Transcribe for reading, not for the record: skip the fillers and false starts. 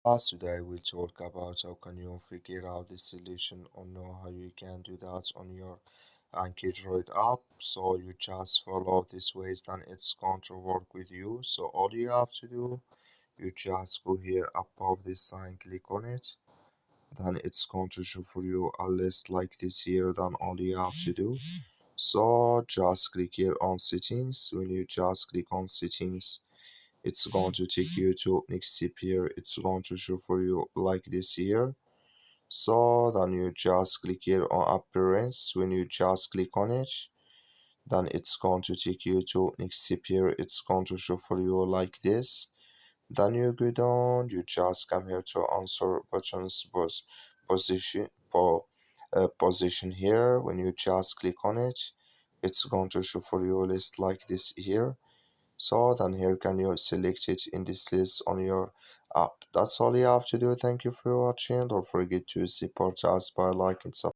Today we talk about how can you figure out this solution or know how you can do that on your AnkiDroid app. So you just follow this ways, then it's going to work with you. So all you have to do, you just go here above this sign, click on it. Then it's going to show for you a list like this here. Then all you have to do, so just click here on settings. When you just click on settings, it's going to take you to next step here. It's going to show for you like this here. So then you just click here on appearance. When you just click on it, then it's going to take you to next step here. It's going to show for you like this. Then you go down, you just come here to answer buttons position position here. When you just click on it, it's going to show for you a list like this here. So then here can you select it in this list on your app. That's all you have to do. Thank you for watching. Don't forget to support us by liking, subscribing.